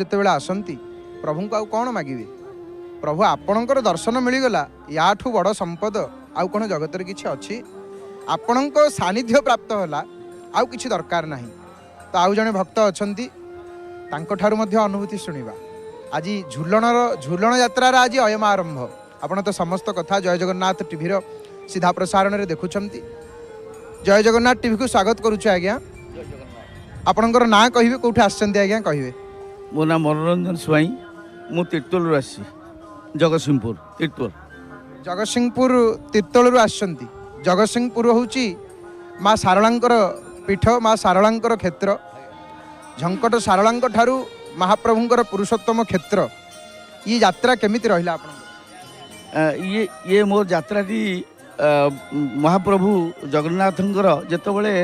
ଯେତେବେଳେ ଆସନ୍ତି ପ୍ରଭୁଙ୍କୁ ଆଉ କ'ଣ ମାଗିବେ? ପ୍ରଭୁ ଆପଣଙ୍କର ଦର୍ଶନ ମିଳିଗଲା, ୟାଠୁ ବଡ଼ ସମ୍ପଦ ଆଉ କ'ଣ ଜଗତରେ କିଛି ଅଛି? ଆପଣଙ୍କ ସାନ୍ନିଧ୍ୟ ପ୍ରାପ୍ତ ହେଲା, ଆଉ କିଛି ଦରକାର ନାହିଁ। ତ ଆଉ ଜଣେ ଭକ୍ତ ଅଛନ୍ତି, ତାଙ୍କଠାରୁ ମଧ୍ୟ ଅନୁଭୂତି ଶୁଣିବା। ଆଜି ଝୁଲଣ ଯାତ୍ରାର ଆଜି ଅୟମ ଆରମ୍ଭ। ଆପଣ ତ ସମସ୍ତ କଥା ଜୟ ଜଗନ୍ନାଥ ଟିଭିର ସିଧା ପ୍ରସାରଣରେ ଦେଖୁଛନ୍ତି। ଜୟ ଜଗନ୍ନାଥ ଟିଭିକୁ ସ୍ୱାଗତ କରୁଛୁ ଆଜ୍ଞା। ଆପଣଙ୍କର ନାଁ କହିବେ, କେଉଁଠି ଆସିଛନ୍ତି ଆଜ୍ଞା କହିବେ? ମୋ ନାଁ ମନୋରଞ୍ଜନ ସ୍ୱାଇଁ, ମୁଁ ତିର୍ତ୍ତୋଲରୁ ଆସିଛି। ଜଗତସିଂହପୁର ତିର୍ତ୍ତୋଲରୁ ଆସିଛନ୍ତି। ଜଗତସିଂହପୁର ହେଉଛି ମା ଶାରଳାଙ୍କର ପୀଠ, ମା ଶାରଳାଙ୍କର କ୍ଷେତ୍ର। ଝଙ୍କଟ ଶାରଳାଙ୍କ ଠାରୁ ମହାପ୍ରଭୁଙ୍କର ପୁରୁଷୋତ୍ତମ କ୍ଷେତ୍ର। ଇଏ ଯାତ୍ରା କେମିତି ରହିଲା ଆପଣଙ୍କର? ଇଏ ମୋ ଯାତ୍ରାଟି ମହାପ୍ରଭୁ ଜଗନ୍ନାଥଙ୍କର ଯେତେବେଳେ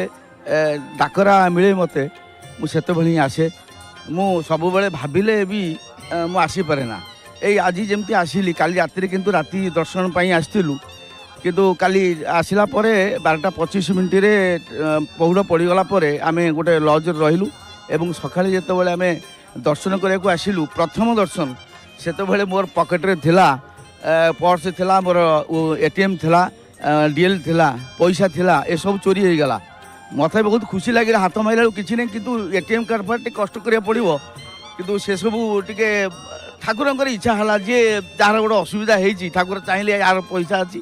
ଡାକରା ମିଳେ ମୋତେ, ମୁଁ ସେତେବେଳେ ହିଁ ଆସେ। ମୁଁ ସବୁବେଳେ ଭାବିଲେ ବି ମୁଁ ଆସିପାରେ ନା। ଏଇ ଆଜି ଯେମିତି ଆସିଲି, କାଲି ରାତିରେ କିନ୍ତୁ ରାତି ଦର୍ଶନ ପାଇଁ ଆସିଥିଲୁ, କିନ୍ତୁ କାଲି ଆସିଲା ପରେ 12:25 ପହୁଡ଼ ପଡ଼ିଗଲା ପରେ ଆମେ ଗୋଟେ ଲଜ୍ରେ ରହିଲୁ ଏବଂ ସକାଳେ ଯେତେବେଳେ ଆମେ ଦର୍ଶନ କରିବାକୁ ଆସିଲୁ, ପ୍ରଥମ ଦର୍ଶନ, ସେତେବେଳେ ମୋର ପକେଟରେ ଥିଲା ପର୍ସ ଥିଲା, ମୋର ATM ଥିଲା, DL ଥିଲା, ପଇସା ଥିଲା, ଏସବୁ ଚୋରି ହେଇଗଲା। ମୋତେ ବହୁତ ଖୁସି ଲାଗିଲା, ହାତ ମାରିଲା ବେଳକୁ କିଛି ନାହିଁ, କିନ୍ତୁ ATM କାର୍ଡ଼ ପାଇଁ ଟିକେ କଷ୍ଟ କରିବାକୁ ପଡ଼ିବ। କିନ୍ତୁ ସେସବୁ ଟିକେ ଠାକୁରଙ୍କର ଇଚ୍ଛା ହେଲା, ଯେ ଯାହାର ଗୋଟେ ଅସୁବିଧା ହେଇଛି, ଠାକୁର ଚାହିଁଲେ ୟାର ପଇସା ଅଛି,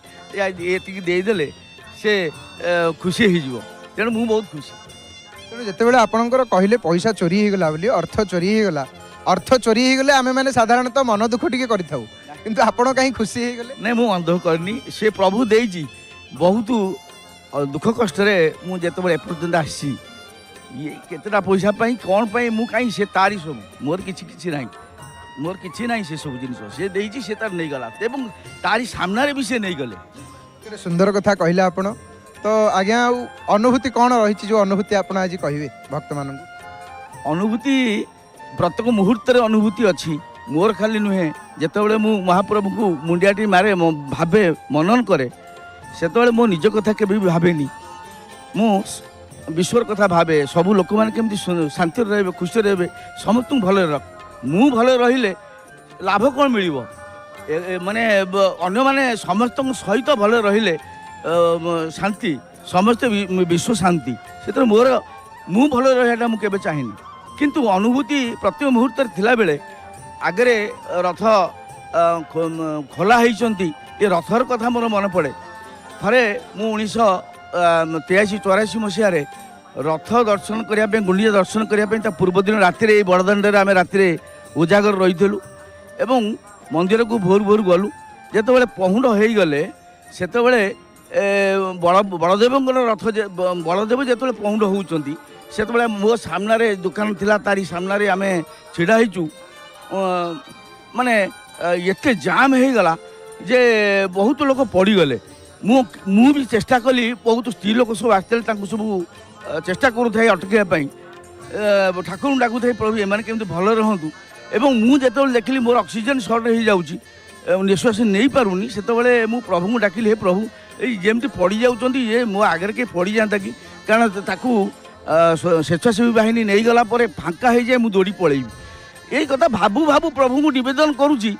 ଏତିକି ଦେଇଦେଲେ ସେ ଖୁସି ହେଇଯିବ। ତେଣୁ ମୁଁ ବହୁତ ଖୁସି। ତେଣୁ ଯେତେବେଳେ ଆପଣଙ୍କର କହିଲେ ପଇସା ଚୋରି ହେଇଗଲା ବୋଲି, ଅର୍ଥ ଚୋରି ହେଇଗଲା, ଅର୍ଥ ଚୋରି ହେଇଗଲେ ଆମେମାନେ ସାଧାରଣତଃ ମନ ଦୁଃଖ ଟିକେ କରିଥାଉ, କିନ୍ତୁ ଆପଣ କାହିଁ ଖୁସି ହେଇଗଲେ? ନାଇଁ, ମୁଁ ମନ ଦୁଃଖ କରିନି। ସେ ପ୍ରଭୁ ଦେଇଛି। ବହୁତ ଦୁଃଖ କଷ୍ଟରେ ମୁଁ ଯେତେବେଳେ ଏପର୍ଯ୍ୟନ୍ତ ଆସିଛି, ଇଏ କେତେଟା ପଇସା ପାଇଁ କ'ଣ ପାଇଁ ମୁଁ କାହିଁ, ସେ ତାରି ସବୁ, ମୋର କିଛି ନାହିଁ, ମୋର କିଛି ନାହିଁ। ସେ ସବୁ ଜିନିଷ ସେ ଦେଇଛି, ସେ ତାର ନେଇଗଲା ଏବଂ ତାରି ସାମ୍ନାରେ ବି ସେ ନେଇଗଲେ। କେତେ ସୁନ୍ଦର କଥା କହିଲେ ଆପଣ। ତ ଆଜ୍ଞା, ଆଉ ଅନୁଭୂତି କ'ଣ ରହିଛି, ଯେଉଁ ଅନୁଭୂତି ଆପଣ ଆଜି କହିବେ ଭକ୍ତମାନଙ୍କୁ? ଅନୁଭୂତି ପ୍ରତ୍ୟେକ ମୁହୂର୍ତ୍ତରେ ଅନୁଭୂତି ଅଛି। ମୋର ଖାଲି ନୁହେଁ, ଯେତେବେଳେ ମୁଁ ମହାପ୍ରଭୁଙ୍କୁ ମୁଣ୍ଡିଆଟି ମାରେ, ଭାବେ, ମନନ କରେ, ସେତେବେଳେ ମୋ ନିଜ କଥା କେବେ ବି ଭାବେନି। ମୁଁ ବିଶ୍ୱର କଥା ଭାବେ, ସବୁ ଲୋକମାନେ କେମିତି ଶାନ୍ତିରେ ରହିବେ, ଖୁସିରେ ରହିବେ, ସମସ୍ତଙ୍କୁ ଭଲରେ ରଖ। ମୁଁ ଭଲରେ ରହିଲେ ଲାଭ କ'ଣ ମିଳିବ? ମାନେ ଅନ୍ୟମାନେ ସମସ୍ତଙ୍କ ସହିତ ଭଲରେ ରହିଲେ ଶାନ୍ତି, ସମସ୍ତେ ବିଶ୍ୱ ଶାନ୍ତି। ସେଥିରେ ମୁଁ ଭଲରେ ରହିବାଟା ମୁଁ କେବେ ଚାହିଁନି। କିନ୍ତୁ ଅନୁଭୂତି ପ୍ରତ୍ୟେକ ମୁହୂର୍ତ୍ତରେ ଥିଲାବେଳେ ଆଗରେ ରଥ ଖୋଲା ହେଇଛନ୍ତି, ଏ ରଥର କଥା ମୋର ମନେ ପଡ଼େ। ଥରେ ମୁଁ 1983-84 ମସିହାରେ ରଥ ଦର୍ଶନ କରିବା ପାଇଁ, ଗୁଣ୍ଡିଚା ଦର୍ଶନ କରିବା ପାଇଁ, ତା ପୂର୍ବଦିନ ରାତିରେ ଏଇ ବଡ଼ଦାଣ୍ଡରେ ଆମେ ରାତିରେ ଉଜାଗର ରହିଥିଲୁ ଏବଂ ମନ୍ଦିରକୁ ଭୋରୁ ଗଲୁ। ଯେତେବେଳେ ପହୁଣ୍ଡ ହେଇଗଲେ, ସେତେବେଳେ ବଳଦେବଙ୍କର ରଥ, ବଳଦେବ ଯେତେବେଳେ ପହୁଣ୍ଡ ହେଉଛନ୍ତି, ସେତେବେଳେ ମୋ ସାମ୍ନାରେ ଦୋକାନ ଥିଲା, ତାରି ସାମ୍ନାରେ ଆମେ ଛିଡ଼ା ହେଇଛୁ। ମାନେ ଏତେ ଜାମ୍ ହେଇଗଲା ଯେ ବହୁତ ଲୋକ ପଡ଼ିଗଲେ। ମୁଁ ବି ଚେଷ୍ଟା କଲି, ବହୁତ ସ୍ତ୍ରୀ ଲୋକ ସବୁ ଆସିଥିଲେ, ତାଙ୍କୁ ସବୁ ଚେଷ୍ଟା କରୁଥାଏ ଅଟକାଇବା ପାଇଁ, ଠାକୁରଙ୍କୁ ଡାକୁଥାଏ, ପ୍ରଭୁ ଏମାନେ କେମିତି ଭଲରେ ରହନ୍ତୁ। ଏବଂ ମୁଁ ଯେତେବେଳେ ଦେଖିଲି ମୋର ଅକ୍ସିଜେନ୍ ସର୍ଟ ହେଇଯାଉଛି, ନିଶ୍ୱାସ ନେଇପାରୁନି, ସେତେବେଳେ ମୁଁ ପ୍ରଭୁଙ୍କୁ ଡାକିଲି, ହେ ପ୍ରଭୁ, ଏଇ ଯେମିତି ପଡ଼ିଯାଉଛନ୍ତି, ଏ ମୋ ଆଗରେ କିଏ ପଡ଼ିଯାଆନ୍ତା କି? କାରଣ ତାକୁ ସ୍ୱେଚ୍ଛାସେବୀ ବାହିନୀ ନେଇଗଲା ପରେ ଫାଙ୍କା ହେଇଯାଏ, ମୁଁ ଦୌଡ଼ି ପଳେଇବି। ଏଇ କଥା ଭାବୁ ପ୍ରଭୁଙ୍କୁ ନିବେଦନ କରୁଛି,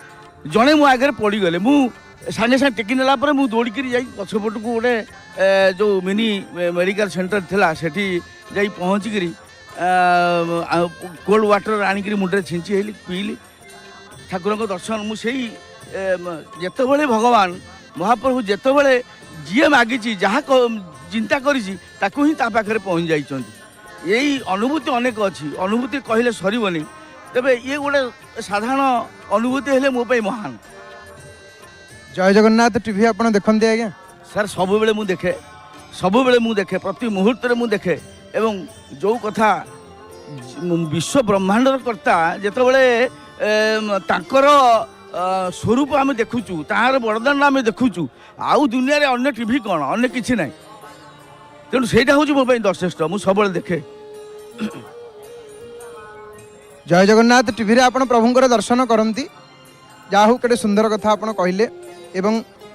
ଜଣେ ମୋ ଆଗରେ ପଡ଼ିଗଲେ। ମୁଁ ସାଙ୍ଗେ ଟେକି ନେଲା ପରେ ମୁଁ ଦୌଡ଼ିକିରି ଯାଇ ପଛପଟକୁ ଗୋଟେ ଯେଉଁ ମିନି ମେଡ଼ିକାଲ ସେଣ୍ଟର ଥିଲା, ସେଠି ଯାଇ ପହଞ୍ଚିକିରି କୋଲ୍ଡ ୱାଟର ଆଣିକିରି ମୁଣ୍ଡରେ ଛିଞ୍ଚି ହେଇଲି, ପିଇଲି ଠାକୁରଙ୍କ ଦର୍ଶନ। ମୁଁ ସେଇ ଯେତେବେଳେ ଭଗବାନ ମହାପ୍ରଭୁ ଯେତେବେଳେ ଯିଏ ମାଗିଛି, ଯାହା ଚିନ୍ତା କରିଛି, ତାକୁ ହିଁ ତା ପାଖରେ ପହଞ୍ଚି ଯାଇଛନ୍ତି। ଏଇ ଅନୁଭୂତି ଅନେକ ଅଛି, ଅନୁଭୂତି କହିଲେ ସରିବନି। ତେବେ ଇଏ ଗୋଟେ ସାଧାରଣ ଅନୁଭୂତି ହେଲେ ମୋ ପାଇଁ ମହାନ। ଜୟ ଜଗନ୍ନାଥ ଟିଭି ଆପଣ ଦେଖନ୍ତି ଆଜ୍ଞା? ସାର୍, ସବୁବେଳେ ମୁଁ ଦେଖେ, ପ୍ରତି ମୁହୂର୍ତ୍ତରେ ମୁଁ ଦେଖେ। ଏବଂ ଯେଉଁ କଥା ବିଶ୍ୱ ବ୍ରହ୍ମାଣ୍ଡର କର୍ତ୍ତା ଯେତେବେଳେ ତାଙ୍କର ସ୍ୱରୂପ ଆମେ ଦେଖୁଛୁ, ତାହାର ବରଦାନ ଆମେ ଦେଖୁଛୁ, ଆଉ ଦୁନିଆରେ ଅନ୍ୟ ଟିଭି କ'ଣ, ଅନ୍ୟ କିଛି ନାହିଁ। ତେଣୁ ସେଇଟା ହେଉଛି ମୋ ପାଇଁ ଯଥେଷ୍ଟ। ମୁଁ ସବୁବେଳେ ଦେଖେ। ଜୟ ଜଗନ୍ନାଥ ଟିଭିରେ ଆପଣ ପ୍ରଭୁଙ୍କର ଦର୍ଶନ କରନ୍ତି। ଯାହା ହଉ, କେତେ ସୁନ୍ଦର କଥା ଆପଣ କହିଲେ। ଏବଂ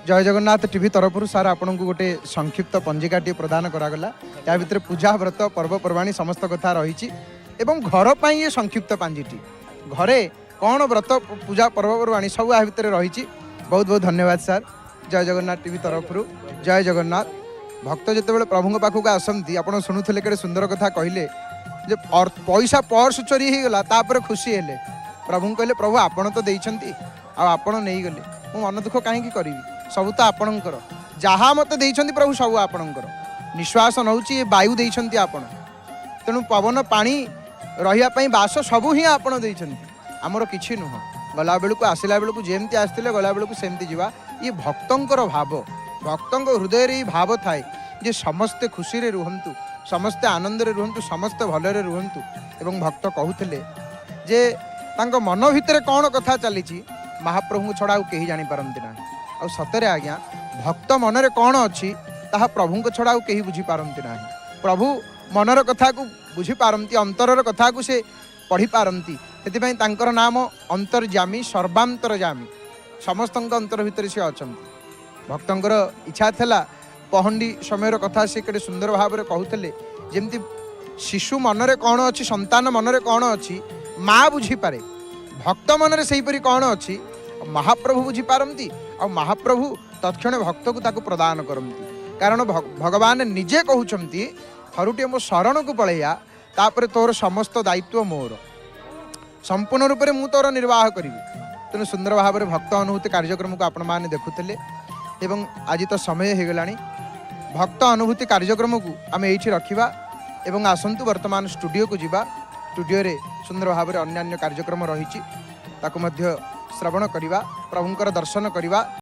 ଜୟ ଜଗନ୍ନାଥ ଟିଭି ତରଫରୁ ସାର୍ ଆପଣଙ୍କୁ ଗୋଟେ ସଂକ୍ଷିପ୍ତ ପଞ୍ଜିକାଟିଏ ପ୍ରଦାନ କରାଗଲା। ୟା ଭିତରେ ପୂଜା, ବ୍ରତ, ପର୍ବପର୍ବାଣୀ ସମସ୍ତ କଥା ରହିଛି ଏବଂ ଘର ପାଇଁ ଏ ସଂକ୍ଷିପ୍ତ ପାଞ୍ଜିଟି। घरे कौन व्रत पूजा पर्वपर्वाणी सब आ भितर रही। बहुत बहुत धन्यवाद सर। जय जगन्नाथ टीवी तरफ जय जगन्नाथ। भक्त जिते प्रभु पाखक आसती आप शुणुले के सुंदर कथा कहले जे पैसा पर्स चोरी हो गला तापर खुशी हेले प्रभु कहले प्रभु आपण तो देइछंती आपण नहीं गले मु मन दुख कहीं करी सब तो आपणकर जहाँ मत देइछंती प्रभु सब आपणकर निश्वास नौची वायु देइछंती आपण तेणु पवन पानी रही बास सबू ही आपण देइछंती आमर किछि नुह गला बेलू आसला बेलू जेमती आसते गला बेलू सेमती जीवा ये भक्तंकर भाव भक्तंक हृदय ये भाव थाए जे समस्ते खुशी रे रुहंतु समस्ते आनंद रे रुहंतु समस्ते भलरे रुहंतु एवं भक्त कहूथिले जे तांको मन भितर कौन कथा चली महाप्रभु छड़ा कहीं जानी पारंती ना आ सतरे आज्ञा भक्त मनरे कौन अच्छी ताहा प्रभु छड़ा कहीं बुझी पारंती ना प्रभु मनर कथा को बुझी पारंती अंतरर कथा को से पढ़ी पारंती से तांकर नाम अंतर्जामी सर्वांतरजामी समस्त अंतर भितर से अच्छा भक्तंकर इच्छा थला पहंडी समय कथा से केटे सुंदर भाव में कहते जमती शिशु मनरे कौन अच्छी संतान मनरे कौन अच्छी माँ बुझीपे भक्त मनरे सेहीपरि कौन अच्छी महाप्रभु बुझीपारती आ महाप्रभु तत्क्षण भक्त को ताकू प्रदान करती कारण भगवान निजे कहते थरुटे मो शरण को पलैया तापर तोर समस्त दायित्व मोर संपूर्ण रूप से तोर निर्वाह करी तेणु सुंदर भाव में भक्त अनुभूति कार्यक्रम को आपण मैंने देखुले एवं आज तो समय हो गला भक्त अनुभूति कार्यक्रम को आम ये रखा एवं आसतु वर्तमान स्टूडियो को जीवा स्टूडियो रे सुंदर भाव में अन्यान्य कार्यक्रम रही श्रवण करवा प्रभुंकर दर्शन करवा।